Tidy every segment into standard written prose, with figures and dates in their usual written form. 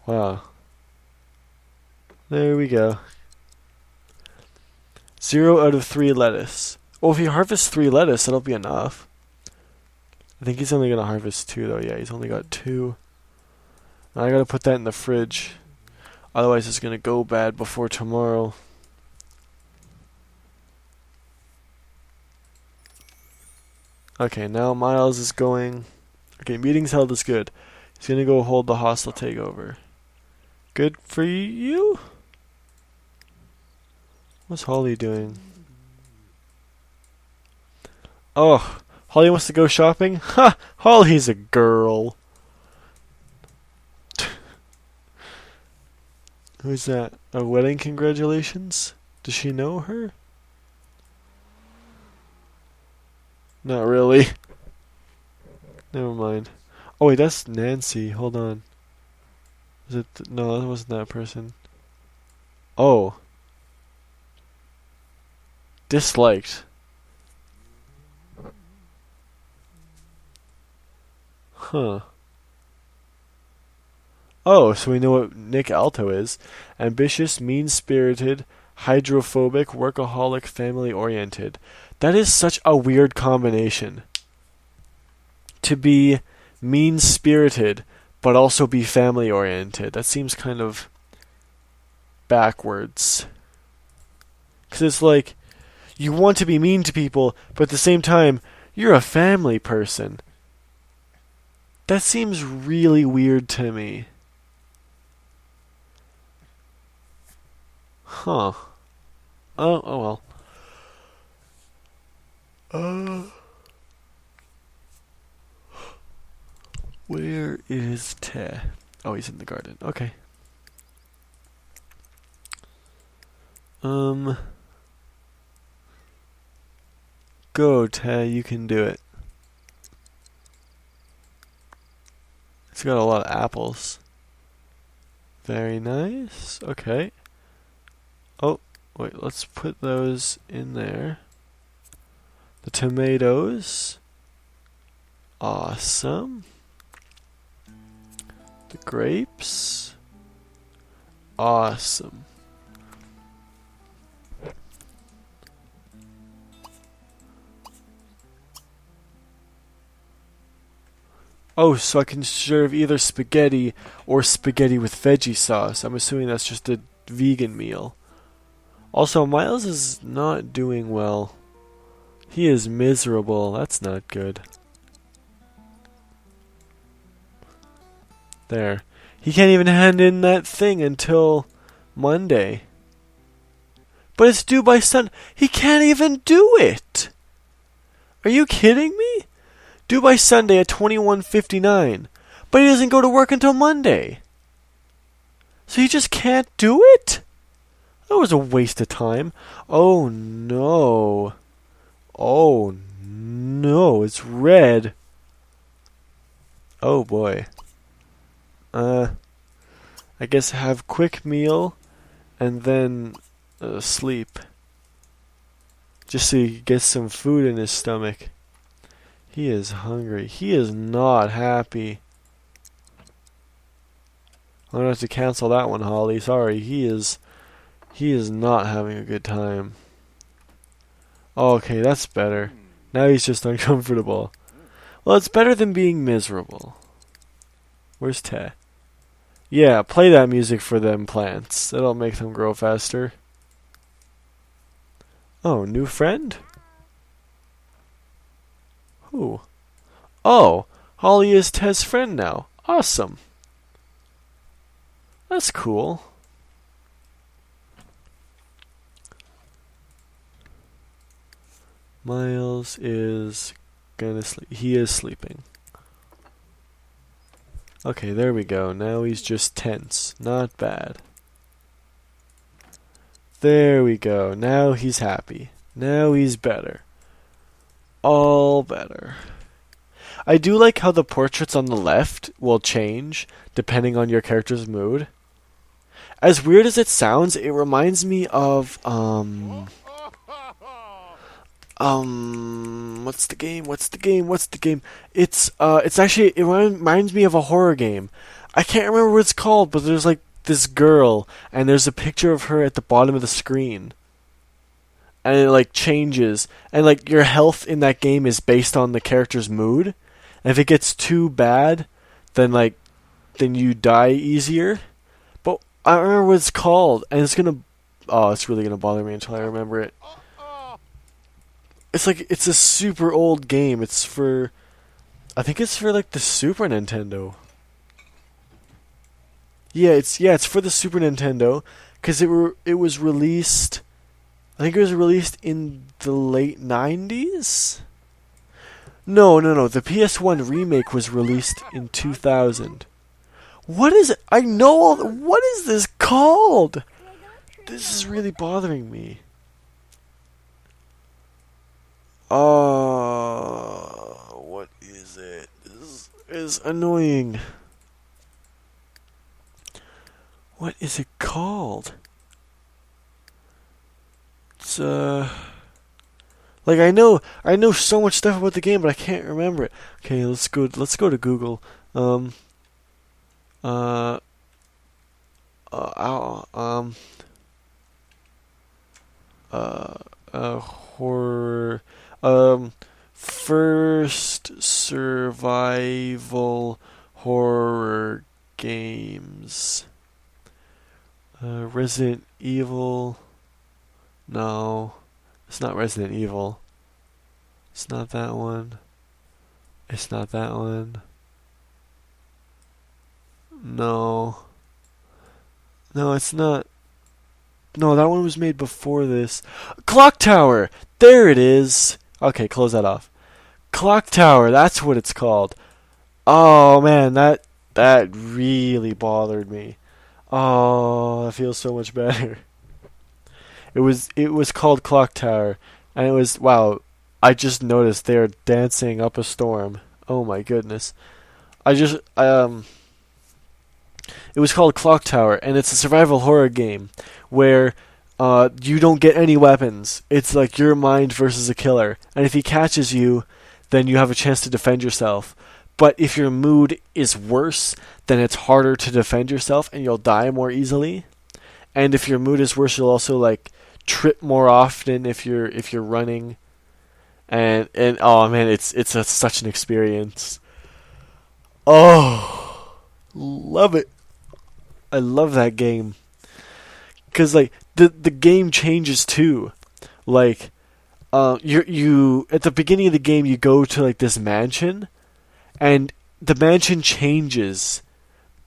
Wow. There we go. 0 out of 3 lettuce. Well, if he harvests 3 lettuce, that'll be enough. I think he's only gonna harvest 2 though. Yeah, he's only got 2. And I gotta put that in the fridge. Otherwise it's gonna go bad before tomorrow. Okay, now Miles is going... Okay, meetings held is good. He's gonna go hold the hostile takeover. Good for you? What's Holly doing? Oh, Holly wants to go shopping? Ha! Holly's a girl. Who's that? A wedding congratulations? Does she know her? Not really. Never mind. Oh wait, that's Nancy. Hold on. Is it? No, that wasn't that person. Oh. Disliked. Huh. Oh, so we know what Nick Alto is. Ambitious, mean-spirited, hydrophobic, workaholic, family-oriented. That is such a weird combination. To be mean-spirited, but also be family-oriented. That seems kind of backwards. Because it's like, you want to be mean to people, but at the same time, you're a family person. That seems really weird to me. Huh. Oh well. Where is Te? Oh, he's in the garden. Okay. Go, Te, you can do it. It's got a lot of apples. Very nice. Okay. Oh, wait, let's put those in there. The tomatoes. Awesome. The grapes. Awesome. Oh, so I can serve either spaghetti or spaghetti with veggie sauce. I'm assuming that's just a vegan meal. Also, Miles is not doing well. He is miserable. That's not good. There. He can't even hand in that thing until Monday. But it's due by Sunday. He can't even do it! Are you kidding me? Due by Sunday at 21:59. But he doesn't go to work until Monday. So he just can't do it? That was a waste of time. Oh no. Oh no, it's red. Oh boy. I guess have quick meal and then sleep. Just so he gets some food in his stomach. He is hungry. He is not happy. I'm gonna have to cancel that one, Holly. Sorry, he is not having a good time. Okay, that's better. Now he's just uncomfortable. Well, it's better than being miserable. Where's Te? Yeah, play that music for them plants. That'll make them grow faster. Oh, new friend? Who? Oh, Holly is Te's friend now. Awesome. That's cool. Miles is gonna sleep. He is sleeping. Okay, there we go. Now he's just tense. Not bad. There we go. Now he's happy. Now he's better. All better. I do like how the portraits on the left will change depending on your character's mood. As weird as it sounds, it reminds me of what's the game? It's actually, it reminds me of a horror game. I can't remember what it's called, but there's like this girl, and there's a picture of her at the bottom of the screen, and it like changes, and like your health in that game is based on the character's mood. And if it gets too bad, then you die easier. But I don't remember what it's called, and it's really gonna bother me until I remember it. It's a super old game. I think it's for like the Super Nintendo. It's for the Super Nintendo because it was released. I think it was released in the late 90s. No. The PS1 remake was released in 2000. What is it? I know what is this called? This is really bothering me. What is it? This is annoying. What is it called? It's like I know so much stuff about the game, but I can't remember it. Okay, let's go to Google. Uh, Horror, first survival horror games. Resident Evil. No, it's not Resident Evil. It's not that one. It's not that one. No. No, it's not. No, that one was made before this. Clock Tower! There it is! Okay, close that off. Clock Tower, that's what it's called. Oh man, that really bothered me. Oh, that feels so much better. It was called Clock Tower, and it was, wow, I just noticed they're dancing up a storm. Oh my goodness. It was called Clock Tower, and it's a survival horror game where you don't get any weapons. It's like your mind versus a killer, and if he catches you, then you have a chance to defend yourself. But if your mood is worse, then it's harder to defend yourself, and you'll die more easily. And if your mood is worse, you'll also like trip more often if you're running. And oh man, it's such an experience. Oh, love it. I love that game. Cause like the game changes too. Like you at the beginning of the game you go to like this mansion, and the mansion changes.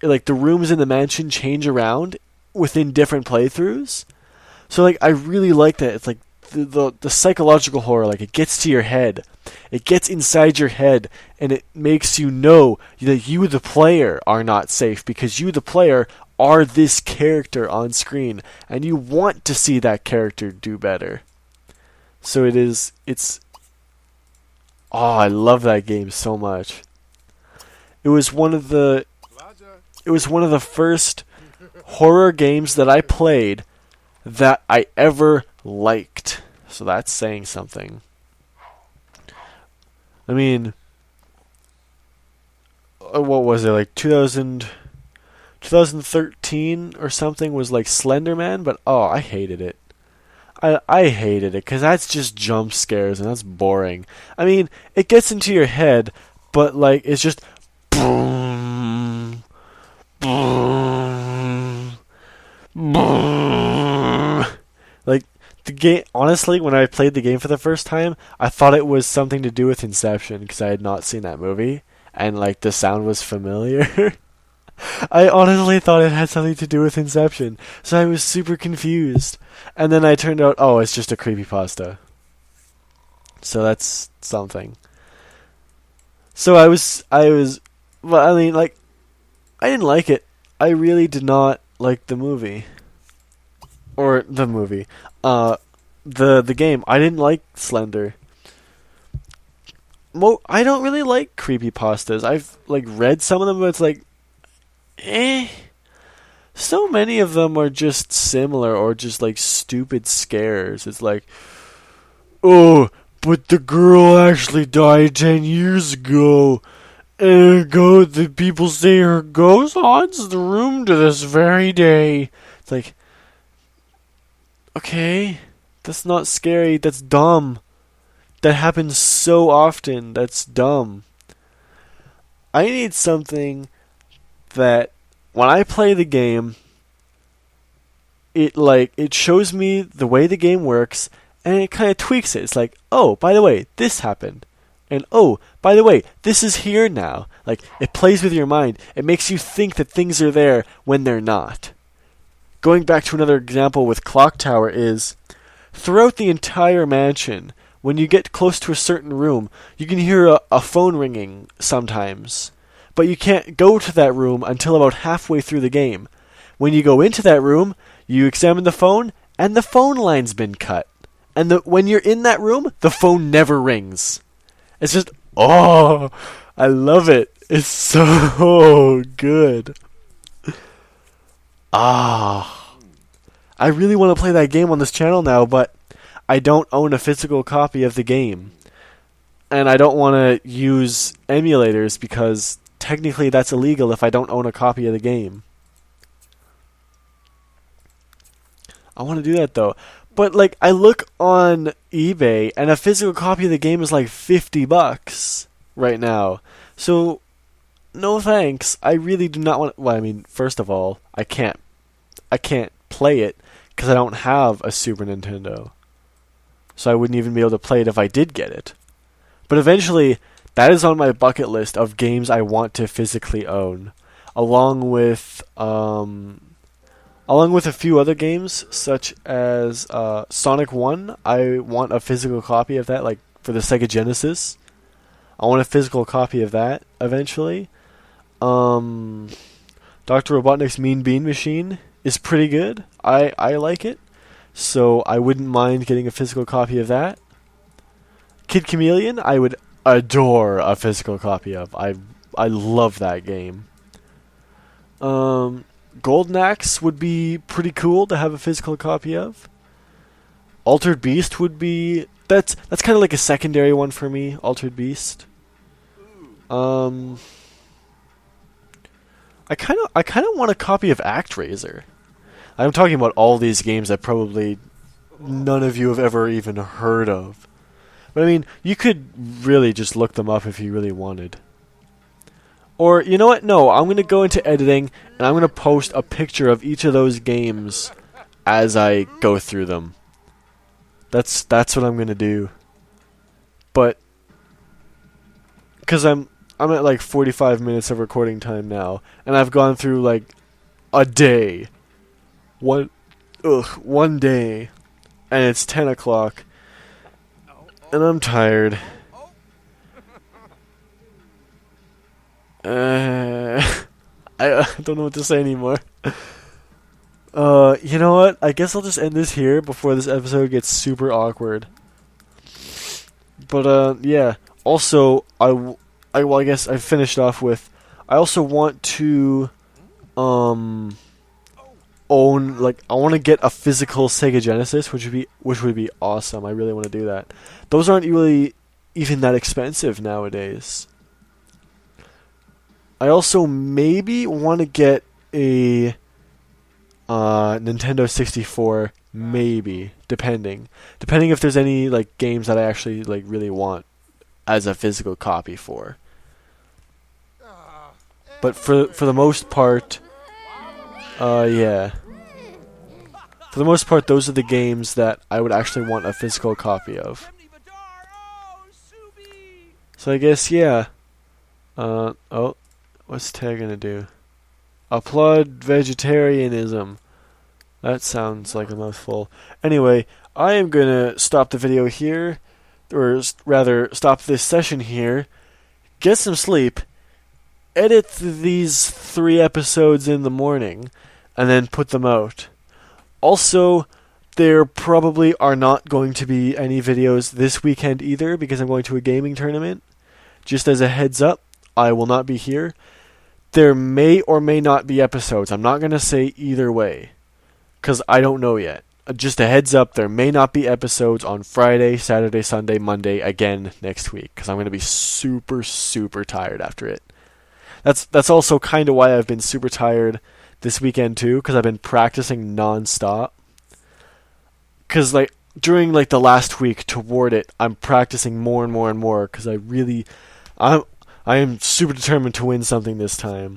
Like the rooms in the mansion change around within different playthroughs. So like I really like that. It's like the psychological horror, like it gets to your head. It gets inside your head, and it makes you know that you the player are not safe because you the player are this character on screen, and you want to see that character do better. So I love that game so much. It was one of the first horror games that I played that I ever liked. So that's saying something. I mean, what was it, like 2013 or something was like Slender Man, but oh, I hated it. I hated it because that's just jump scares and that's boring. I mean, it gets into your head, but like it's just boom, boom, boom. Like the game. Honestly, when I played the game for the first time, I thought it was something to do with Inception because I had not seen that movie, and like the sound was familiar. I honestly thought it had something to do with Inception, so I was super confused. And then I turned out, oh, it's just a creepypasta. So that's something. So I was, well, I mean, like, I didn't like it. I really did not like the movie. Or the movie. The game. I didn't like Slender. I don't really like creepypastas. I've, like, read some of them, but it's like, so many of them are just similar or just like stupid scares. It's like, oh, but the girl actually died 10 years ago, The people say her ghost haunts the room to this very day. It's like, okay, that's not scary. That's dumb. That happens so often. That's dumb. I need something that when I play the game, it shows me the way the game works and it kind of tweaks it. It's like, oh, by the way, this happened. And oh, by the way, this is here now. Like, it plays with your mind. It makes you think that things are there when they're not. Going back to another example with Clock Tower is, throughout the entire mansion, when you get close to a certain room, you can hear a phone ringing sometimes. But you can't go to that room until about halfway through the game. When you go into that room, you examine the phone, and the phone line's been cut. And when you're in that room, the phone never rings. It's just, oh, I love it. It's so good. Ah. I really want to play that game on this channel now, but I don't own a physical copy of the game. And I don't want to use emulators because technically that's illegal if I don't own a copy of the game. I want to do that though. But like, I look on eBay and a physical copy of the game is like $50 right now. So no thanks. I really do not want. Well, I mean, first of all, I can't play it because I don't have a Super Nintendo. So I wouldn't even be able to play it if I did get it. But eventually, that is on my bucket list of games I want to physically own, along with a few other games such as Sonic 1. I want a physical copy of that, like for the Sega Genesis. I want a physical copy of that eventually. Dr. Robotnik's Mean Bean Machine is pretty good. I like it. So I wouldn't mind getting a physical copy of that. Kid Chameleon, I would adore a physical copy of. I love that game. Golden Axe would be pretty cool to have a physical copy of. Altered Beast would be that's kind of like a secondary one for me. Altered Beast. I kind of want a copy of ActRaiser. I'm talking about all these games that probably none of you have ever even heard of. But I mean, you could really just look them up if you really wanted. Or, you know what? No, I'm going to go into editing, and I'm going to post a picture of each of those games as I go through them. That's what I'm going to do. But, because I'm at like 45 minutes of recording time now, and I've gone through like a day. One day. And it's 10 o'clock. And I'm tired. I don't know what to say anymore. You know what? I guess I'll just end this here before this episode gets super awkward. But, yeah. Also, I guess I finished off with, I also want to, own, like, I want to get a physical Sega Genesis, which would be awesome. I really want to do that. Those aren't really even that expensive nowadays. I also maybe want to get a Nintendo 64, maybe, depending if there's any like games that I actually like really want as a physical copy for. But for the most part, yeah. For the most part, those are the games that I would actually want a physical copy of. So I guess, yeah. Oh, what's Tag gonna do? Applaud vegetarianism. That sounds like a mouthful. Anyway, I am gonna stop the video here, or rather, stop this session here, get some sleep, edit these 3 episodes in the morning, and then put them out. Also, there probably are not going to be any videos this weekend either, because I'm going to a gaming tournament. Just as a heads up, I will not be here. There may or may not be episodes. I'm not going to say either way, because I don't know yet. Just a heads up, there may not be episodes on Friday, Saturday, Sunday, Monday, again next week, because I'm going to be super, super tired after it. That's also kind of why I've been super tired this weekend too, because I've been practicing nonstop. Because like during like the last week toward it, I'm practicing more and more and more because I am super determined to win something this time.